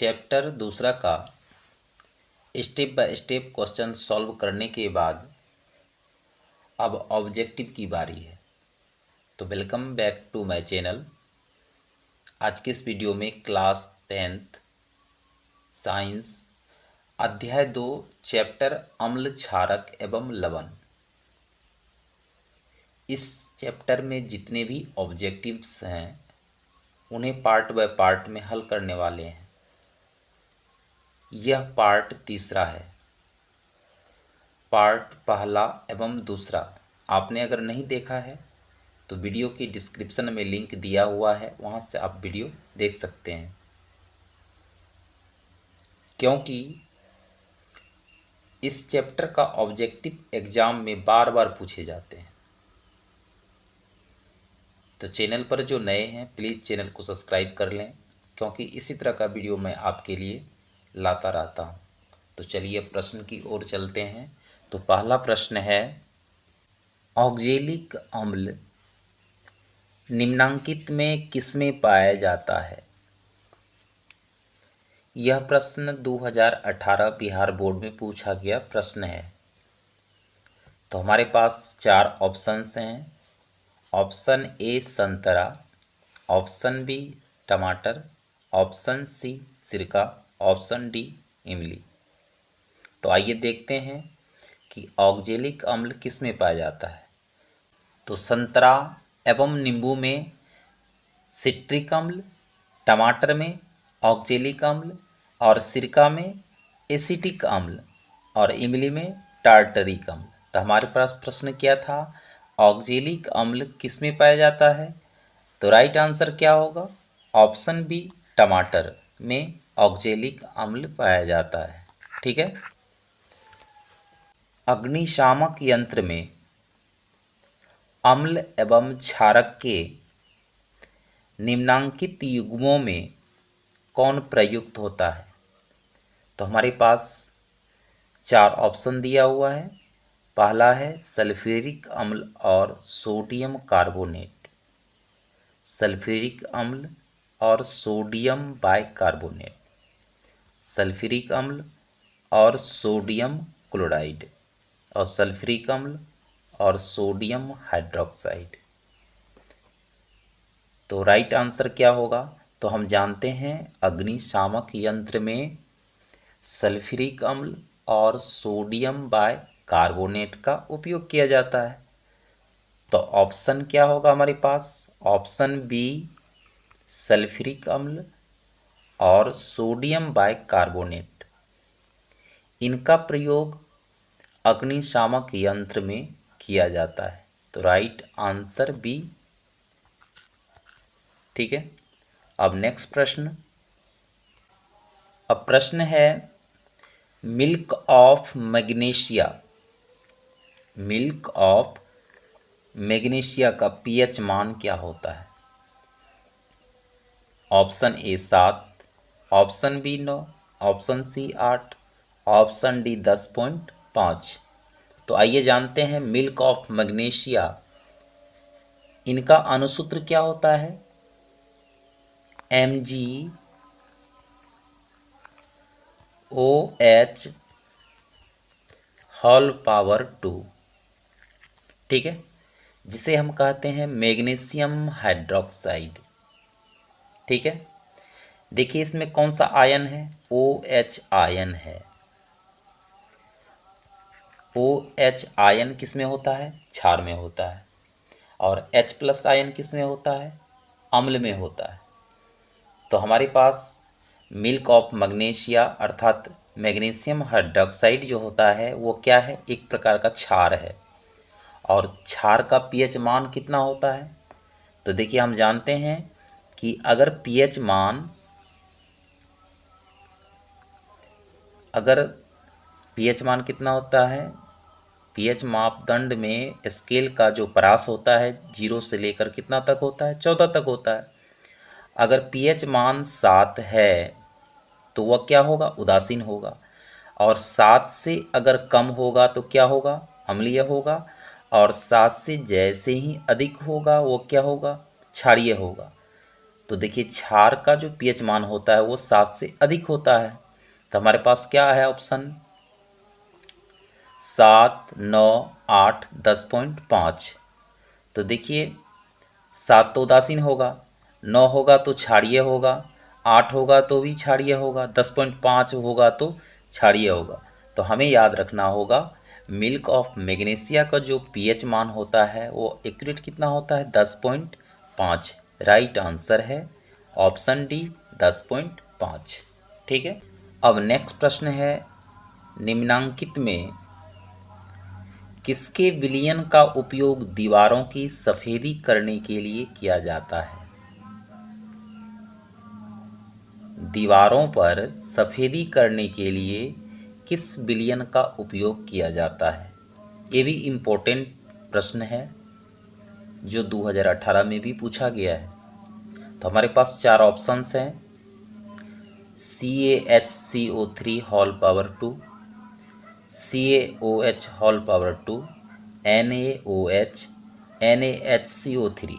Chapter दूसरा का step by step question solve करने के बाद अब ऑब्जेक्टिव की बारी है। तो welcome back to my channel. आज के इस वीडियो में क्लास 10th साइंस अध्याय 2 चैप्टर अम्ल क्षारक एवं लवण, इस चैप्टर में जितने भी ऑब्जेक्टिव्स हैं उन्हें पार्ट बाय पार्ट में हल करने वाले हैं। यह पार्ट तीसरा है। पार्ट पहला एवं दूसरा आपने अगर नहीं देखा है तो वीडियो की डिस्क्रिप्शन में लिंक दिया हुआ है, वहाँ से आप वीडियो देख सकते हैं। क्योंकि इस चैप्टर का ऑब्जेक्टिव एग्जाम में बार बार पूछे जाते हैं, तो चैनल पर जो नए हैं प्लीज़ चैनल को सब्सक्राइब कर लें, क्योंकि इसी तरह का वीडियो मैं आपके लिए लाता रहता हूँ। तो चलिए प्रश्न की ओर चलते हैं। तो पहला प्रश्न है, ऑक्जेलिक अम्ल निम्नांकित में किसमें पाया जाता है? यह प्रश्न 2018 बिहार बोर्ड में पूछा गया प्रश्न है। तो हमारे पास 4 ऑप्शंस हैं। ऑप्शन ए संतरा, ऑप्शन बी टमाटर, ऑप्शन सी सिरका, ऑप्शन डी इमली। तो आइए देखते हैं कि ऑक्जेलिक अम्ल किस में पाया जाता है। तो संतरा एवं नींबू में सिट्रिक अम्ल, टमाटर में ऑक्जेलिक अम्ल और सिरका में एसिटिक अम्ल और इमली में टार्टरिक अम्ल। तो हमारे पास प्रश्न क्या था, ऑक्जेलिक अम्ल किस में पाया जाता है? तो राइट आंसर क्या होगा? ऑप्शन बी टमाटर में ऑक्जेलिक अम्ल पाया जाता है। ठीक है। अग्निशामक यंत्र में अम्ल एवं क्षारक के निम्नांकित युग्मों में कौन प्रयुक्त होता है? तो हमारे पास 4 ऑप्शन दिया हुआ है। पहला है सल्फ्यूरिक अम्ल और सोडियम कार्बोनेट, सल्फ्यूरिक अम्ल और सोडियम बाइकार्बोनेट, सल्फ्यूरिक अम्ल और सोडियम क्लोराइड और सल्फ्यूरिक अम्ल और सोडियम हाइड्रोक्साइड। तो राइट आंसर क्या होगा? तो हम जानते हैं अग्निशामक यंत्र में सल्फ्यूरिक अम्ल और सोडियम बाइकार्बोनेट का उपयोग किया जाता है। तो ऑप्शन क्या होगा हमारे पास? ऑप्शन बी सल्फ्यूरिक अम्ल और सोडियम बाइकार्बोनेट, इनका प्रयोग अग्निशामक यंत्र में किया जाता है। तो राइट आंसर बी। ठीक है। अब नेक्स्ट प्रश्न। अब प्रश्न है, milk of magnesia, milk of magnesia का पीएच मान क्या होता है? Option A 7, option B 9, option C 8, option D 10.5। तो आइए जानते हैं मिल्क ऑफ मैग्नीशिया, इनका अनुसूत्र क्या होता है? Mg OH whole power 2। ठीक है, जिसे हम कहते हैं मैग्नीशियम हाइड्रोक्साइड। ठीक है, देखिए इसमें कौन सा आयन है? OH आयन है। OH आयन किस में होता है? क्षार में होता है। और H+ आयन किस में होता है? अम्ल में होता है। तो हमारे पास मिल्क ऑफ मैग्नीशिया अर्थात मैग्नीशियम हाइड्रोक्साइड जो होता है वो क्या है? एक प्रकार का क्षार है। और क्षार का पीएच मान कितना होता है? तो देखिए हम जानते हैं कि अगर पीएच मान कितना होता है? पीएच मापदंड में स्केल का जो परास होता है 0 से लेकर कितना तक होता है? 14 तक होता है। अगर पीएच मान 7 है तो वह क्या होगा? उदासीन होगा। और 7 से अगर कम होगा तो क्या होगा? अम्लीय होगा। और 7 से जैसे ही अधिक होगा वो क्या होगा? क्षारीय होगा। तो देखिए क्षार का जो पीएच मान होता है वो 7 से अधिक होता है। तो हमारे पास क्या है ऑप्शन 7, 9, 8, 10.5। तो देखिए 7 तो उदासीन होगा, 9 होगा तो क्षारीय होगा, 8 होगा तो भी क्षारीय होगा, 10.5 होगा तो क्षारीय होगा। तो हमें याद रखना होगा मिल्क ऑफ मैग्नीशिया का जो पीएच मान होता है वो एक्यूरेट कितना होता है 10.5। राइट आंसर है ऑप्शन डी 10.5। ठीक है। अब नेक्स्ट प्रश्न है निम्नांकित में किसके विलयन का उपयोग दीवारों की सफेदी करने के लिए किया जाता है। दीवारों पर सफेदी करने के लिए किस विलयन का उपयोग किया जाता है। ये भी इम्पोर्टेंट प्रश्न है जो 2018 में भी पूछा गया है। तो हमारे पास 4 ऑप्शंस हैं CaHCO3 whole power 2, CaOH whole power 2, NaOH, NaHCO3।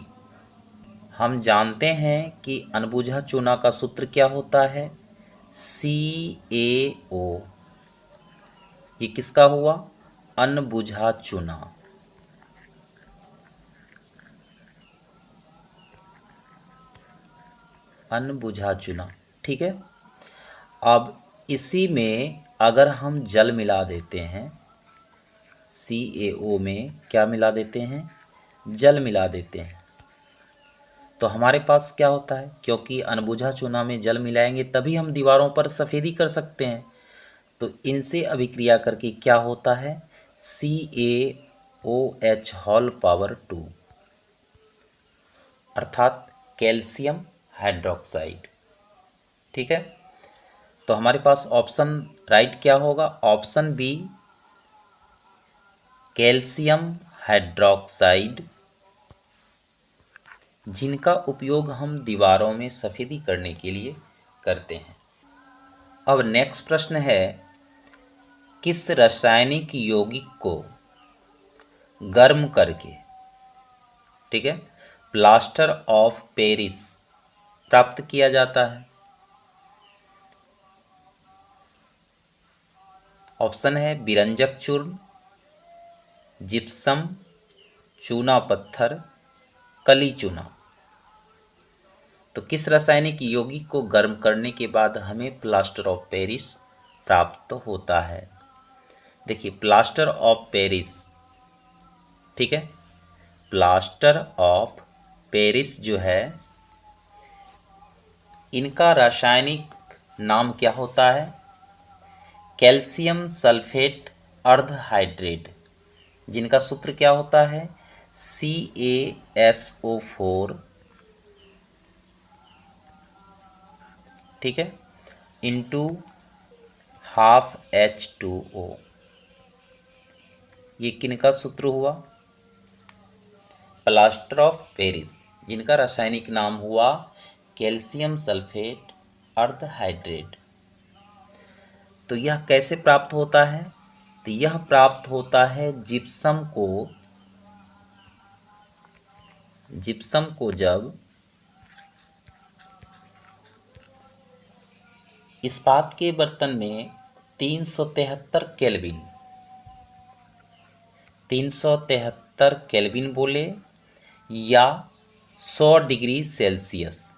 हम जानते हैं कि अनबुझा चूना का सूत्र क्या होता है CaO। ये किसका हुआ अनबुझा चूना। अनबुझा चूना। ठीक है। अब इसी में अगर हम जल मिला देते हैं CaO में क्या मिला देते हैं जल मिला देते हैं तो हमारे पास क्या होता है क्योंकि अनबुझा चूना में जल मिलाएंगे तभी हम दीवारों पर सफेदी कर सकते हैं। तो इनसे अभिक्रिया करके क्या होता है CaOH होल पावर 2 अर्थात कैल्शियम हाइड्रोक्साइड। ठीक है। तो हमारे पास ऑप्शन राइट क्या होगा ऑप्शन बी कैल्शियम हाइड्रोक्साइड जिनका उपयोग हम दीवारों में सफेदी करने के लिए करते हैं। अब नेक्स्ट प्रश्न है किस रासायनिक यौगिक को गर्म करके ठीक है प्लास्टर ऑफ पेरिस प्राप्त किया जाता है। ऑप्शन है विरंजक चूर्ण, जिप्सम, चूना पत्थर, कली चूना। तो किस रासायनिक यौगिक को गर्म करने के बाद हमें प्लास्टर ऑफ पेरिस प्राप्त होता है। देखिए प्लास्टर ऑफ पेरिस ठीक है प्लास्टर ऑफ पेरिस जो है इनका रासायनिक नाम क्या होता है कैल्शियम सल्फेट अर्ध हाइड्रेट जिनका सूत्र क्या होता है CaSO4 ठीक है इंटू हाफ H2O। ये किनका सूत्र हुआ प्लास्टर ऑफ पेरिस जिनका रासायनिक नाम हुआ कैल्शियम सल्फेट अर्ध हाइड्रेट। तो यह कैसे प्राप्त होता है तो यह प्राप्त होता है जिप्सम को जब इस्पात के बर्तन में 373 केल्विन बोले या 100 डिग्री सेल्सियस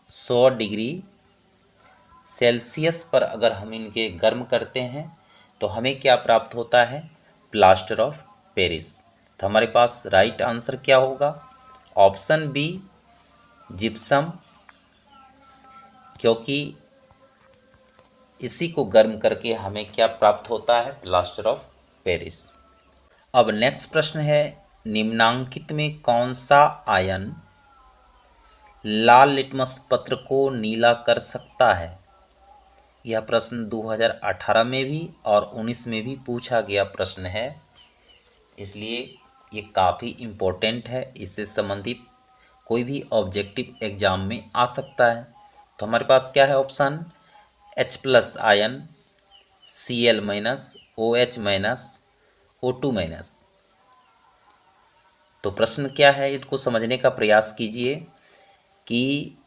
100 डिग्री सेल्सियस पर अगर हम इनके गर्म करते हैं तो हमें क्या प्राप्त होता है प्लास्टर ऑफ पेरिस। तो हमारे पास राइट आंसर क्या होगा ऑप्शन बी जिप्सम क्योंकि इसी को गर्म करके हमें क्या प्राप्त होता है प्लास्टर ऑफ पेरिस। अब नेक्स्ट प्रश्न है निम्नांकित में कौन सा आयन लाल लिटमस पत्र को नीला कर सकता है। यह प्रश्न 2018 में भी और 19 में भी पूछा गया प्रश्न है इसलिए ये काफ़ी इम्पोर्टेंट है इससे संबंधित कोई भी ऑब्जेक्टिव एग्जाम में आ सकता है। तो हमारे पास क्या है option H+ ion Cl- OH- O2-। तो प्रश्न क्या है, इसको समझने का प्रयास कीजिए कि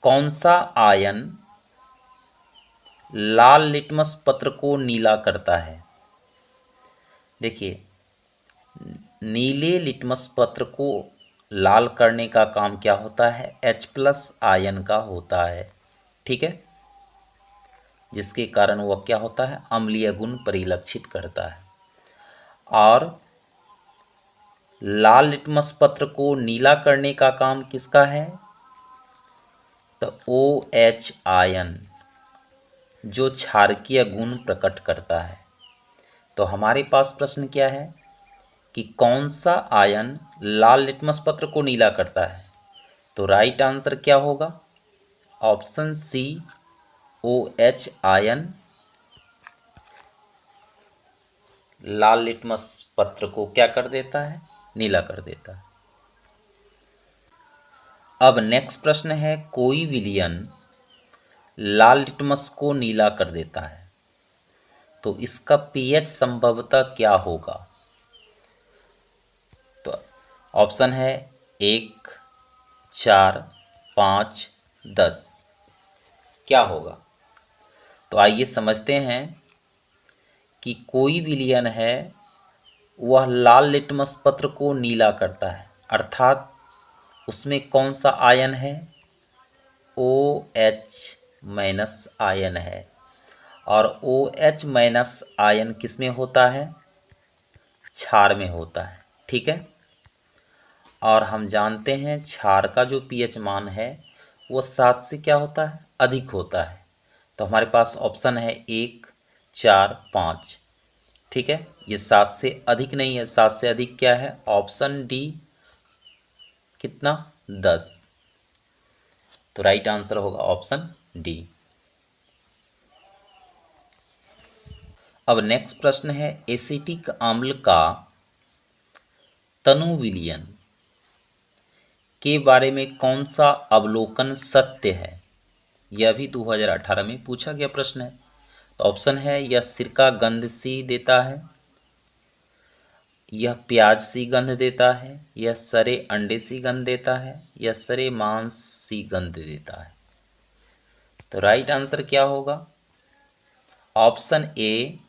कौन सा आयन लाल लिटमस पत्र को नीला करता है। देखिए, नीले लिटमस पत्र को लाल करने का काम क्या होता है, H+ आयन का होता है, ठीक है, जिसके कारण वह क्या होता है, अम्लीय गुण परिलक्षित करता है। और लाल लिटमस पत्र को नीला करने का काम किसका है, तो OH आयन, जो क्षारकीय गुण प्रकट करता है। तो हमारे पास प्रश्न क्या है कि कौन सा आयन लाल लिटमस पत्र को नीला करता है। तो राइट आंसर क्या होगा, ऑप्शन सी, OH आयन लाल लिटमस पत्र को क्या कर देता है, नीला कर देता है। अब नेक्स्ट प्रश्न है, कोई विलयन लाल लिटमस को नीला कर देता है, तो इसका पीएच संभवतः क्या होगा। तो ऑप्शन है 1, 4, 5, 10, क्या होगा। तो आइए समझते हैं कि कोई विलयन है वह लाल लिटमस पत्र को नीला करता है, अर्थात उसमें कौन सा आयन है, OH- आयन है। और OH- आयन किस में होता है, क्षार में होता है, ठीक है। और हम जानते हैं क्षार का जो पीएच मान है वो 7 से क्या होता है, अधिक होता है। तो हमारे पास ऑप्शन है 1, 4, 5, ठीक है। ये 7 से अधिक नहीं है, 7 से अधिक क्या है, ऑप्शन डी, कितना, 10। तो राइट आंसर होगा ऑप्शन डी। अब नेक्स्ट प्रश्न है, एसिटिक अम्ल का तनु विलयन के बारे में कौन सा अवलोकन सत्य है। यह भी 2018 में पूछा गया प्रश्न है। तो ऑप्शन है, यह सिरका गंध सी देता है, यह प्याज सी गंध देता है, यह सरे अंडे सी गंध देता है, यह सरे मांस सी गंध देता है। तो राइट आंसर क्या होगा, ऑप्शन ए,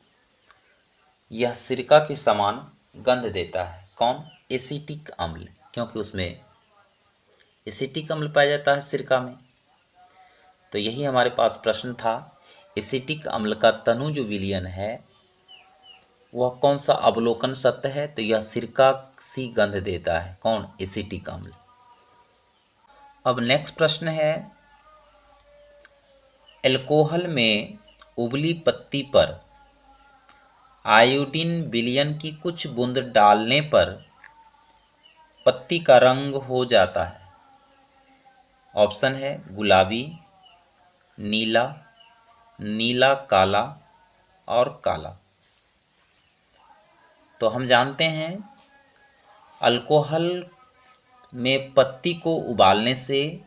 यह सिरका के समान गंध देता है। कौन, एसिटिक अम्ल, क्योंकि उसमें एसिटिक अम्ल पाया जाता है सिरका में। तो यही हमारे पास प्रश्न था, एसिटिक अम्ल का तनु जो विलयन है वह कौन सा अवलोकन सत्य है। तो यह सिरका सी गंध देता है, कौन, एसिटिक अम्ल। अब नेक्स्ट प्रश्न है, एल्कोहल में उबली पत्ती पर आयोडीन विलयन की कुछ बूंद डालने पर पत्ती का रंग हो जाता है। ऑप्शन है गुलाबी, नीला, नीला काला और काला। तो हम जानते हैं अल्कोहल में पत्ती को उबालने से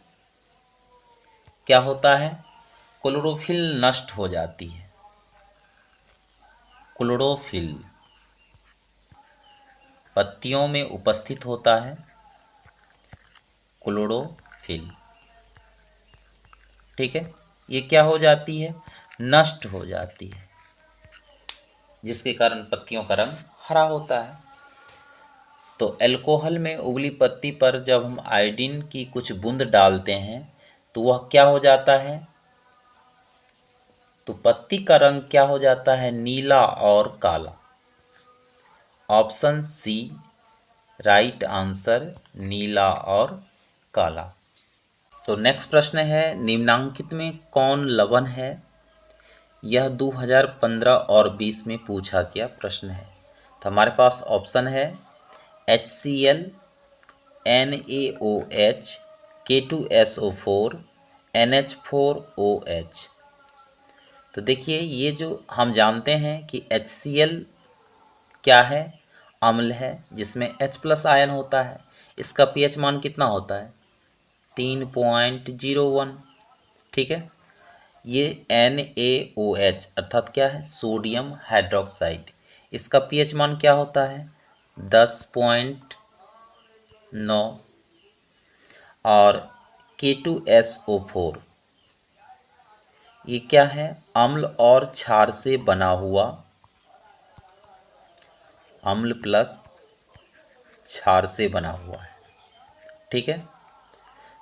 क्या होता है, क्लोरोफिल नष्ट हो जाती है। क्लोरोफिल पत्तियों में उपस्थित होता है, क्लोरोफिल, ठीक है। ये क्या हो जाती है, नष्ट हो जाती है, जिसके कारण पत्तियों का रंग हरा होता है। तो अल्कोहल में उबली पत्ती पर जब हम आयोडीन की कुछ बूंद डालते हैं तो वह क्या हो जाता है, तो पत्ती का रंग क्या हो जाता है, नीला और काला। ऑप्शन सी, राइट आंसर, नीला और काला। तो नेक्स्ट प्रश्न है, निम्नांकित में कौन लवण है। यह 2015 और 20 में पूछा गया प्रश्न है। तो हमारे पास ऑप्शन है HCl, NaOH, K2SO4, NH4OH। तो देखिए, ये जो हम जानते हैं कि HCl क्या है, अम्ल है जिसमें H+ आयन होता है। इसका पीएच मान कितना होता है, 3.01, ठीक है। ये NaOH अर्थात क्या है, सोडियम हाइड्रोक्साइड, इसका पीएच मान क्या होता है, 10.2, 9 और K2SO4 ये क्या है? अम्ल और क्षार से बना हुआ, अम्ल प्लस क्षार से बना हुआ है। ठीक है,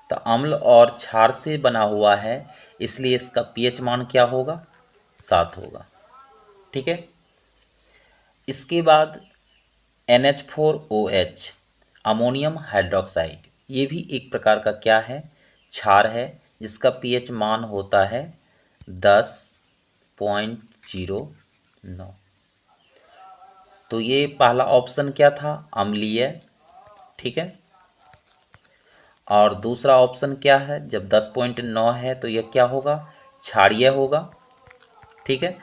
तो अम्ल और क्षार से बना हुआ है, इसलिए इसका पीएच मान क्या होगा? 7 होगा। ठीक है, इसके बाद NH4OH अमोनियम हाइड्रोक्साइड, ये भी एक प्रकार का क्या है? क्षार है, जिसका पीएच मान होता है 10.09। तो ये पहला ऑप्शन क्या था? अम्लीय। ठीक है, और दूसरा ऑप्शन क्या है? जब 10.9 है तो यह क्या होगा? क्षारीय होगा। ठीक है,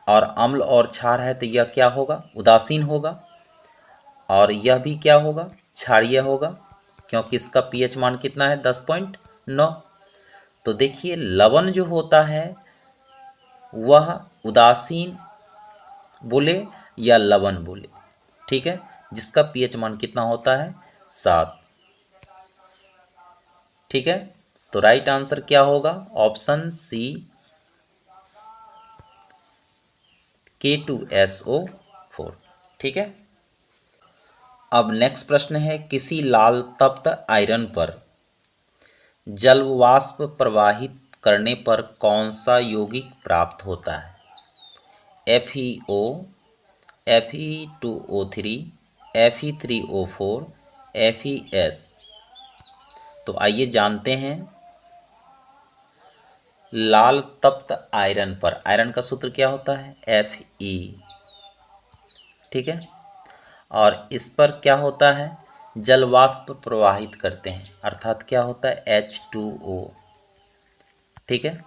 और अम्ल और क्षार है तो यह क्या होगा? उदासीन होगा। और यह भी क्या होगा? क्षारीय होगा, क्योंकि इसका पीएच मान कितना है? 10.9। तो देखिए, लवण जो होता है वह उदासीन बोले या लवण बोले, ठीक है, जिसका पीएच मान कितना होता है? 7। ठीक है, तो राइट आंसर क्या होगा? Option C, K2SO4। ठीक है, अब नेक्स्ट प्रश्न है, किसी लाल तप्त आयरन पर जल वाष्प प्रवाहित करने पर कौन सा यौगिक प्राप्त होता है? FeO, Fe2O3, Fe3O4, FeS। तो आइए जानते हैं। लाल तप्त आयरन पर, आयरन का सूत्र क्या होता है? Fe। ठीक है, और इस पर क्या होता है? जल वाष्प प्रवाहित करते हैं, अर्थात क्या होता है? H2O। ठीक है,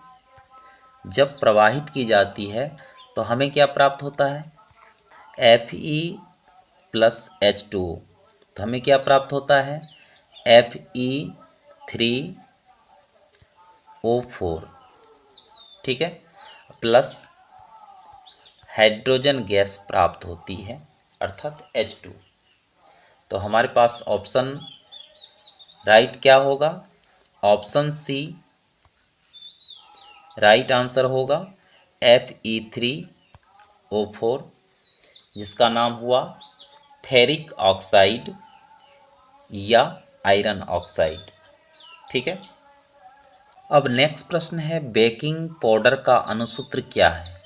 जब प्रवाहित की जाती है तो हमें क्या प्राप्त होता है? Fe+H2O। तो हमें क्या प्राप्त होता है? Fe3O4। ठीक है, प्लस हाइड्रोजन गैस प्राप्त होती है, अर्थात H2। तो हमारे पास ऑप्शन राइट क्या होगा? ऑप्शन सी राइट आंसर होगा, Fe3O4, जिसका नाम हुआ फेरिक ऑक्साइड या आयरन ऑक्साइड। ठीक है, अब नेक्स्ट प्रश्न है, बेकिंग पाउडर का अणुसूत्र क्या है?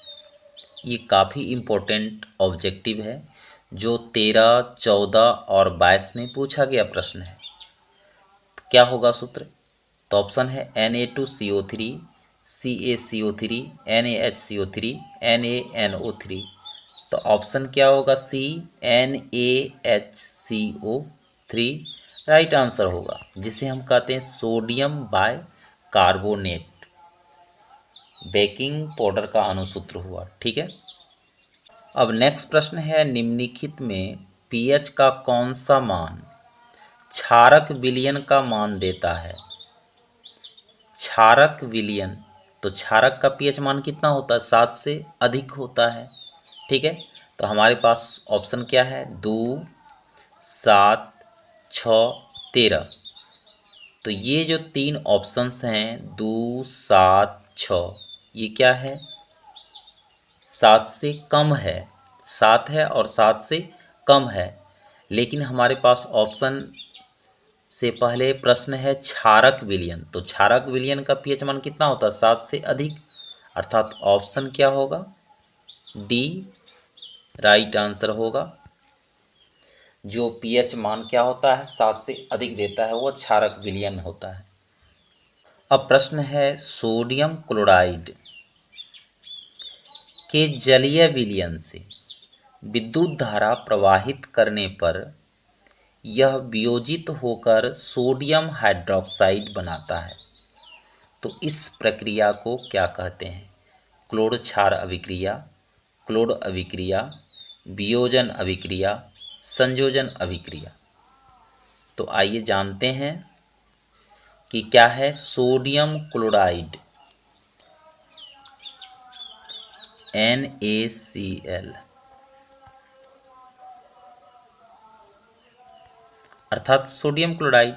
ये काफ़ी इम्पोर्टेंट ऑब्जेक्टिव है, जो 13, 14 और 22 में पूछा गया प्रश्न है। क्या होगा सूत्र? तो ऑप्शन है Na2CO3, CaCO3, NaHCO3, NaNO3। तो ऑप्शन क्या होगा? सी, NaHCO3 राइट आंसर होगा, जिसे हम कहते हैं sodium bicarbonate. Baking powder का अणुसूत्र हुआ। ठीक है, अब नेक्स्ट प्रश्न है, निम्नलिखित में पीएच का कौन सा मान क्षारक विलयन का मान देता है? क्षारक विलयन, तो क्षारक का पीएच मान कितना होता है? 7 से अधिक होता है। ठीक है, तो हमारे पास ऑप्शन क्या है? 2, 7, 6, 13। तो ये जो तीन ऑप्शंस हैं 2, 7, 6, ये क्या है? 7 से कम है। 7 है और 7 से कम है, लेकिन हमारे पास ऑप्शन से पहले प्रश्न है क्षारक विलयन। तो क्षारक विलयन का पीएच मान कितना होता है? 7 से अधिक, अर्थात ऑप्शन क्या होगा? डी राइट आंसर होगा। जो पीएच मान क्या होता है? 7 से अधिक देता है, वो क्षारक विलयन होता है। अब प्रश्न है, सोडियम क्लोराइड के जलीय विलयन से विद्युत धारा प्रवाहित करने पर यह वियोजित होकर सोडियम हाइड्रोक्साइड बनाता है। तो इस प्रक्रिया को क्या कहते हैं? क्लोर क्षार अभिक्रिया, क्लोर अभिक्रिया, वियोजन अभिक्रिया, संयोजन अभिक्रिया। तो आइए जानते हैं कि क्या है सोडियम क्लोराइड, NaCl, अर्थात सोडियम क्लोराइड।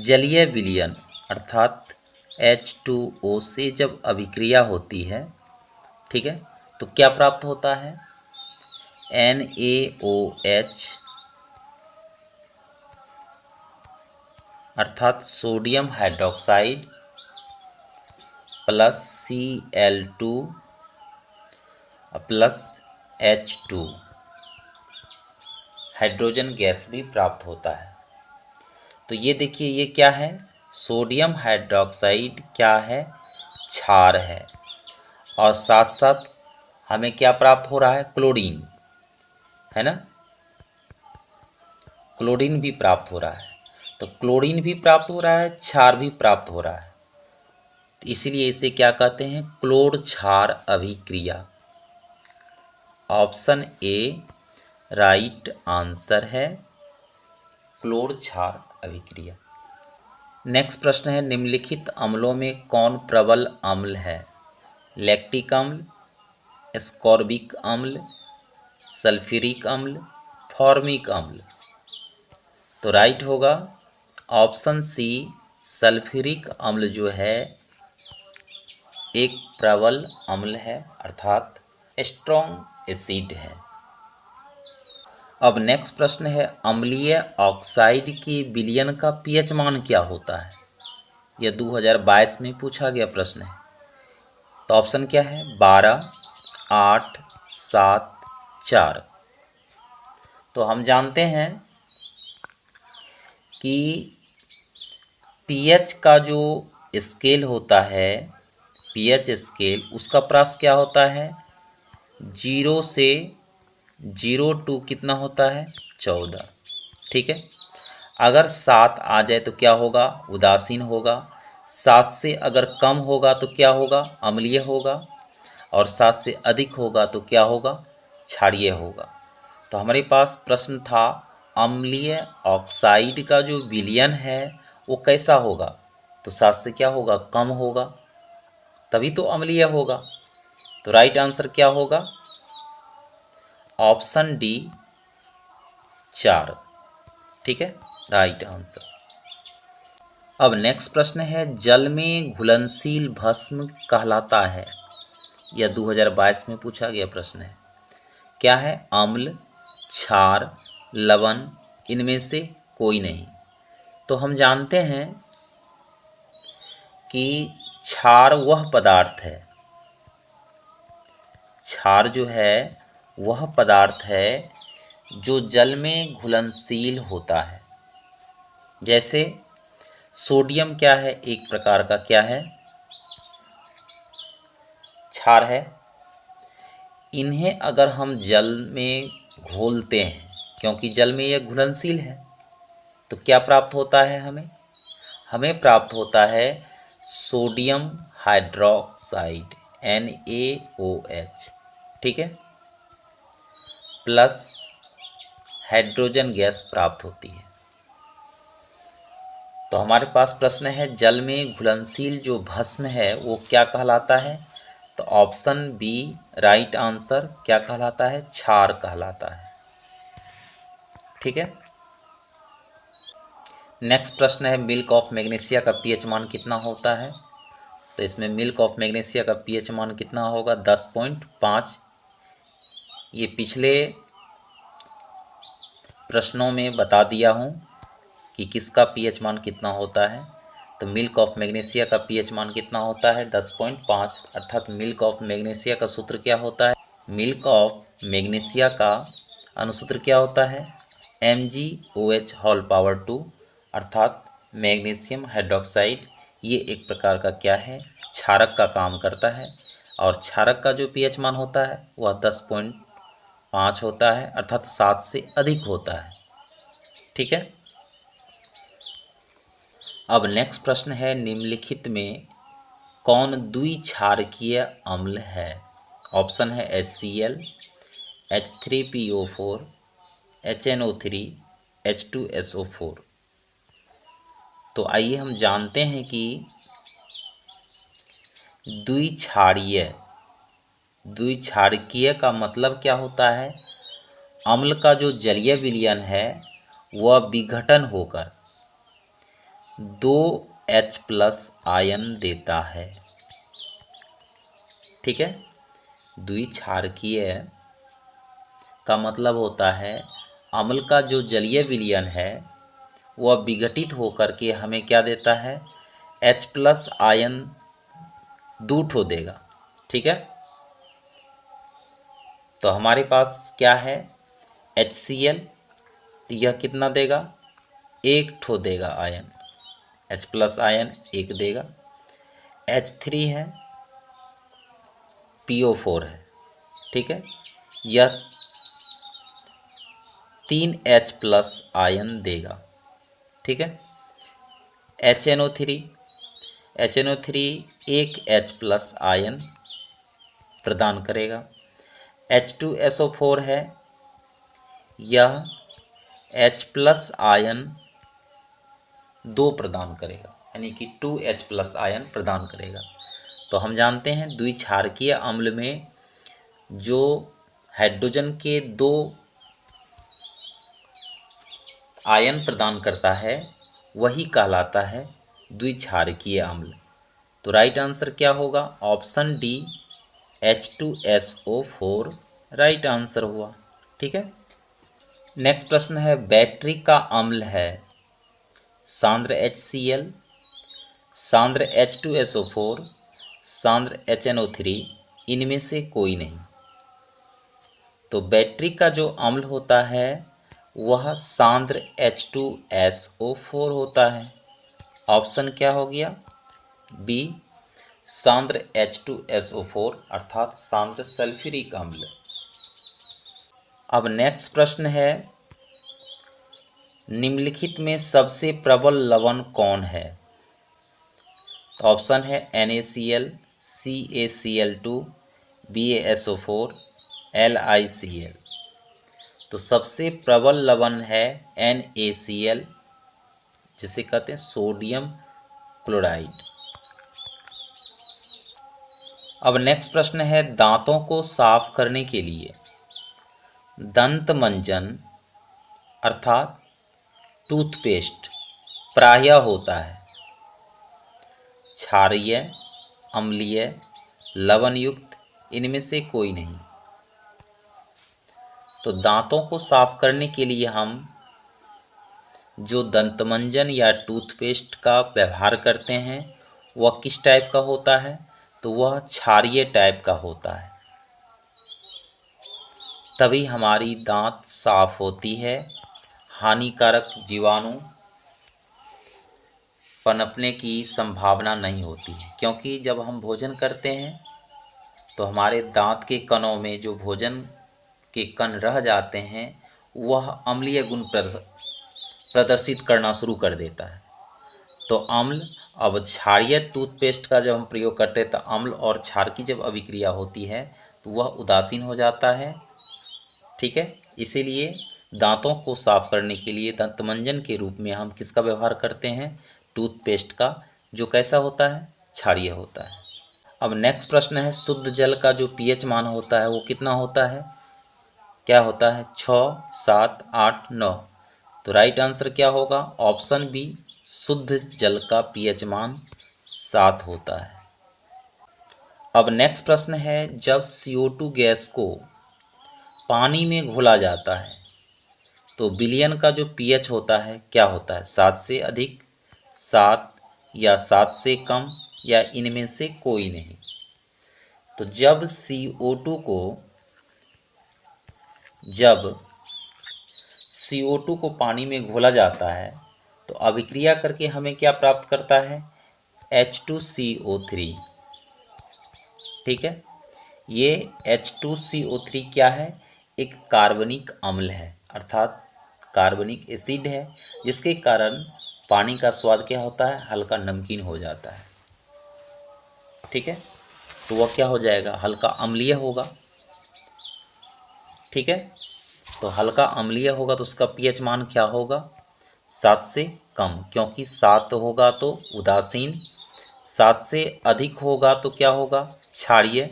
जलीय विलयन अर्थात H2O से जब अभिक्रिया होती है, ठीक है, तो क्या प्राप्त होता है? NaOH अर्थात sodium hydroxide plus Cl2 plus H2 hydrogen gas भी प्राप्त होता है। तो ये देखिए, ये क्या है? सोडियम हाइड्रोक्साइड क्या है? क्षार है। और साथ साथ हमें क्या प्राप्त हो रहा है? क्लोरीन, है ना? क्लोरीन भी प्राप्त हो रहा है। तो क्लोरीन भी प्राप्त हो रहा है, क्षार भी प्राप्त हो रहा है, तो इसीलिए इसे क्या कहते हैं? क्लोर क्षार अभिक्रिया। ऑप्शन ए राइट आंसर है, क्लोर क्षार अभिक्रिया। नेक्स्ट प्रश्न है, निम्नलिखित अम्लों में कौन प्रबल अम्ल है? लैक्टिक अम्ल, एस्कॉर्बिक अम्ल, सल्फ्यूरिक अम्ल, फॉर्मिक अम्ल। तो राइट होगा ऑप्शन सी, सल्फ्यूरिक अम्ल जो है एक प्रबल अम्ल है, अर्थात स्ट्रॉन्ग एसिड है। अब नेक्स्ट प्रश्न है, अम्लीय ऑक्साइड की विलयन का पीएच मान क्या होता है? यह 2022 में पूछा गया प्रश्न है। तो ऑप्शन क्या है? 12, 8, 7, 4। तो हम जानते हैं कि पीएच का जो स्केल होता है, पीएच स्केल, उसका प्रास क्या होता है? 0 से 0 टू कितना होता है? 14, ठीक है। अगर 7 आ जाए तो क्या होगा? उदासीन होगा। 7 से अगर कम होगा तो क्या होगा? अम्लीय होगा। और 7 से अधिक होगा तो क्या होगा? क्षारीय होगा। तो हमारे पास प्रश्न था, अम्लीय ऑक्साइड का जो विलयन है वो कैसा होगा? तो 7 से क्या होगा? कम होगा, तभी तो अम्लीय होगा। तो राइट आंसर क्या होगा? ऑप्शन डी 4, ठीक है, राइट आंसर। अब नेक्स्ट प्रश्न है, जल में घुलनशील भस्म कहलाता है? यह 2022 में पूछा गया प्रश्न है। क्या है? अम्ल, क्षार, लवण, इनमें से कोई नहीं। तो हम जानते हैं कि क्षार वह पदार्थ है, क्षार जो है वह पदार्थ है जो जल में घुलनशील होता है। जैसे सोडियम क्या है? एक प्रकार का क्या है? क्षार है। इन्हें अगर हम जल में घोलते हैं, क्योंकि जल में यह घुलनशील है, तो क्या प्राप्त होता है हमें? हमें प्राप्त होता है सोडियम हाइड्रोक्साइड NaOH, ठीक है, प्लस हाइड्रोजन गैस प्राप्त होती है। तो हमारे पास प्रश्न है, जल में घुलनशील जो भस्म है वो क्या कहलाता है? तो ऑप्शन बी राइट आंसर क्या कहलाता है? क्षार कहलाता है, ठीक है। नेक्स्ट प्रश्न है, मिल्क ऑफ मैग्नीशिया का पीएच मान कितना होता है? तो इसमें मिल्क ऑफ मैग्नीशिया का पीएच मान कितना होगा? 10.5। ये पिछले प्रश्नों में बता दिया हूँ कि किसका पीएच मान कितना होता है। तो मिल्क ऑफ मैग्नीशिया का पीएच मान कितना होता है? 10.5। अर्थात मिल्क ऑफ मैग्नीशिया का सूत्र क्या होता है? मिल्क ऑफ मैग्नीशिया का अनुसूत्र क्या होता है? MgOH⁻², अर्थात मैग्नीशियम हाइड्रोक्साइड। ये एक प्रकार का क्या है? क्षारक का काम करता है। और क्षारक का जो पीएच मान होता है वह 10.5 होता है, अर्थात 7 से अधिक होता है, ठीक है। अब नेक्स्ट प्रश्न है, निम्नलिखित में कौन द्विक्षारकीय अम्ल है? ऑप्शन है HCl, H3PO4, HNO3, H2SO4। तो आइए हम जानते हैं कि द्विक्षारीय, द्विक्षारकीय का मतलब क्या होता है? अम्ल का जो जलीय विलयन है वह विघटन होकर 2H+ आयन देता है। ठीक है, द्विक्षारकीय का मतलब होता है अम्ल का जो जलीय विलयन है वह विघटित होकर के हमें क्या देता है, H+ आयन 2 ठो देगा। ठीक है, तो हमारे पास क्या है HCl, तो यह कितना देगा, 1 ठो देगा आयन, H+ आयन 1 देगा। H3 है, PO4 है। ठीक है, यह 3H+ आयन देगा। ठीक है, HNO3 1 H+ आयन प्रदान करेगा। H2SO4 है, यह H+ आयन 2 प्रदान करेगा, यानी कि 2H+ आयन प्रदान करेगा। तो हम जानते हैं द्विक्षारकीय अम्ल में जो हाइड्रोजन के 2 आयन प्रदान करता है वही कहलाता है द्विक्षारकीय अम्ल। तो राइट आंसर क्या होगा, option D H2SO4 right answer हुआ। ठीक है, नेक्स्ट प्रश्न है, बैटरी का अम्ल है सांद्र HCl, सांद्र H2SO4, सांद्र HNO3, इनमें से कोई नहीं। तो बैटरी का जो अम्ल होता है वह सांद्र H2SO4 होता है। ऑप्शन क्या हो गया, बी सांद्र H2SO4 अर्थात सांद्र सल्फ्यूरिक अम्ल। अब नेक्स्ट प्रश्न है, निम्नलिखित में सबसे प्रबल लवण कौन है। तो ऑप्शन है NaCl, CaCl2, BaSO4, LiCl। तो सबसे प्रबल लवण है NaCl, जिसे कहते हैं सोडियम क्लोराइड। अब नेक्स्ट प्रश्न है, दांतों को साफ करने के लिए दंत मंजन अर्थात टूथपेस्ट प्रायः होता है क्षारीय, अम्लीय, लवण युक्त, इनमें से कोई नहीं। तो दांतों को साफ करने के लिए हम जो दंतमंजन या टूथपेस्ट का व्यवहार करते हैं वह किस टाइप का होता है, तो वह क्षारीय टाइप का होता है, तभी हमारी दांत साफ होती है, हानिकारक जीवाणु पनपने की संभावना नहीं होती है। क्योंकि जब हम भोजन करते हैं तो हमारे दांत के कणों में जो भोजन के कण रह जाते हैं वह अम्लीय गुण प्रदर्शित करना शुरू कर देता है। तो अम्ल, अब क्षारीय टूथपेस्ट का जब हम प्रयोग करते हैं तो अम्ल और क्षार की जब अभिक्रिया होती है तो वह उदासीन हो जाता है। ठीक है, इसीलिए दांतों को साफ करने के लिए दंतमंजन के रूप में हम किसका व्यवहार करते हैं, टूथपेस्ट का, जो कैसा होता है, क्षारीय होता है। अब नेक्स्ट प्रश्न है, शुद्ध जल का जो pH मान होता है वो कितना होता है, क्या होता है, 6, 7, 8, 9। तो राइट आंसर क्या होगा, ऑप्शन बी शुद्ध जल का pH मान 7 होता है। अब नेक्स्ट प्रश्न है, जब CO2 गैस को पानी में घोला जाता है तो विलयन का जो pH होता है क्या होता है, 7 से अधिक, 7 या 7 से कम, या इनमें से कोई नहीं। तो जब CO2 को पानी में घोला जाता है तो अभिक्रिया करके हमें क्या प्राप्त करता है, H2CO3। ठीक है, ये H2CO3 क्या है, एक कार्बनिक अम्ल है अर्थात कार्बनिक एसिड है, जिसके कारण पानी का स्वाद क्या होता है, हल्का नमकीन हो जाता है। ठीक है, तो वह क्या हो जाएगा, हल्का अम्लीय होगा। ठीक है, तो हल्का अम्लीय होगा तो उसका pH मान क्या होगा, 7 से कम, क्योंकि 7 होगा तो उदासीन, 7 से अधिक होगा तो क्या होगा, क्षारीय,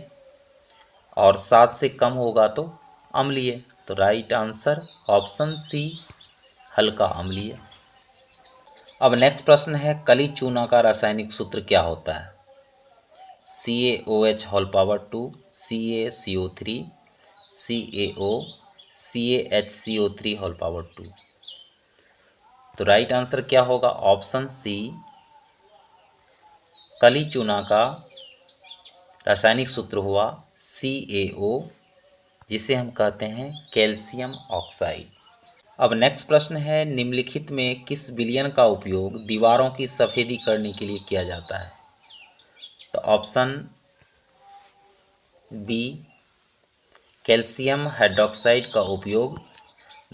और 7 से कम होगा तो अम्लीय। तो राइट आंसर ऑप्शन सी हल्का अम्लीय। अब नेक्स्ट प्रश्न है, कली चूना का रासायनिक सूत्र क्या होता है? CaOH whole power 2, CaCO3, CaO, CaHCO3 whole power 2। तो राइट आंसर क्या होगा? ऑप्शन सी, कली चूना का रासायनिक सूत्र हुआ CaO, जिसे हम कहते हैं कैल्शियम ऑक्साइड। अब नेक्स्ट प्रश्न है, निम्नलिखित में किस विलयन का उपयोग दीवारों की सफेदी करने के लिए किया जाता है? तो ऑप्शन बी, कैल्शियम हाइड्रोक्साइड का उपयोग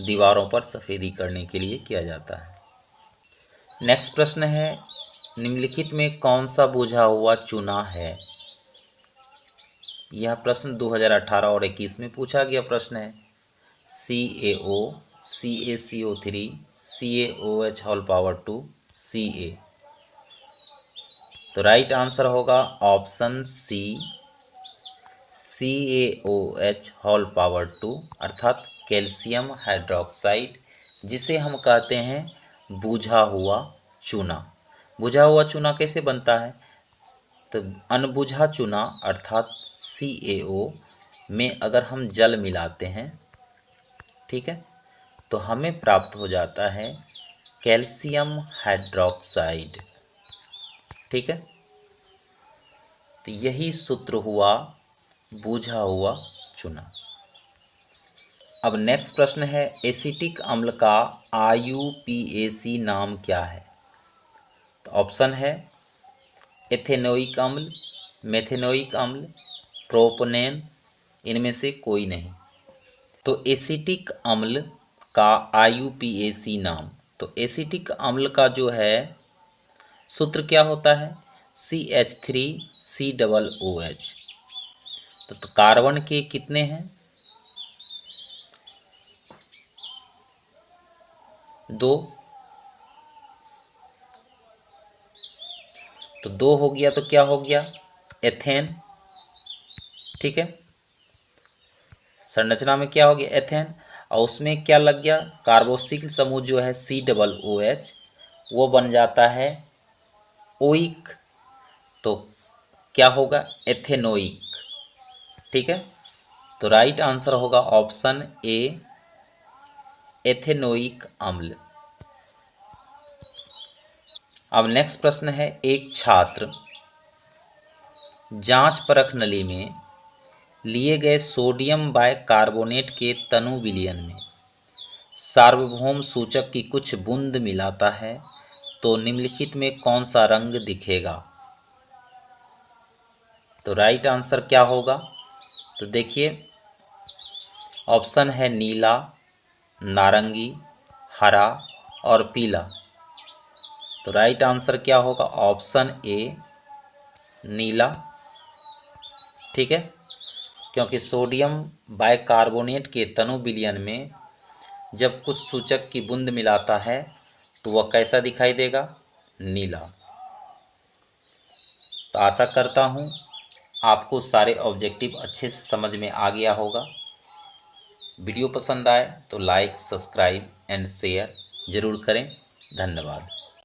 दीवारों पर सफेदी करने के लिए किया जाता है। नेक्स्ट प्रश्न है, निम्नलिखित में कौन सा बुझा हुआ चूना है? यह प्रश्न 2018 और 21 में पूछा गया प्रश्न है। CaO, CaCO3, CaOH whole power 2, Ca। तो राइट आंसर होगा option C, CaOH whole power 2 अर्थात कैल्शियम हाइड्रोक्साइड, जिसे हम कहते हैं बुझा हुआ चूना। बुझा हुआ चूना कैसे बनता है? तो अनबुझा चूना अर्थात CaO में अगर हम जल मिलाते हैं, ठीक है, तो हमें प्राप्त हो जाता है कैल्शियम हाइड्रोक्साइड। ठीक है, तो यही सूत्र हुआ बुझा हुआ चूना। अब नेक्स्ट प्रश्न है, एसिटिक अम्ल का IUPAC नाम क्या है? तो ऑप्शन है एथेनोइक अम्ल, मेथेनोइक अम्ल, प्रोपोनेन, इनमें से कोई नहीं। तो एसिटिक अम्ल का IUPAC नाम, तो एसिटिक अम्ल का जो है सूत्र क्या होता है? CH3COOH। तो कार्बन के कितने हैं? 2। तो 2 हो गया तो क्या हो गया? एथेन। ठीक है, संरचना में क्या हो गया? एथेन। और उसमें क्या लग गया? कार्बोक्सिल समूह जो है COOH, वो बन जाता है ओइक। तो क्या होगा? एथेनोइक। ठीक है, तो राइट आंसर होगा ऑप्शन ए, एथेनोइक अम्ल। अब नेक्स्ट प्रश्न है, एक छात्र जांच परख नली में लिए गए सोडियम बाइकार्बोनेट के तनु विलयन में सार्वभौम सूचक की कुछ बूंद मिलाता है, तो निम्नलिखित में कौन सा रंग दिखेगा? तो राइट आंसर क्या होगा? तो देखिए, ऑप्शन है नीला, नारंगी, हरा और पीला। तो राइट आंसर क्या होगा? ऑप्शन ए, नीला। ठीक है, क्योंकि सोडियम बाइकार्बोनेट के तनु विलयन में जब कुछ सूचक की बूंद मिलाता है तो वह कैसा दिखाई देगा? नीला। तो आशा करता हूँ आपको सारे ऑब्जेक्टिव अच्छे से समझ में आ गया होगा। वीडियो पसंद आए तो लाइक, सब्सक्राइब एंड शेयर ज़रूर करें। धन्यवाद।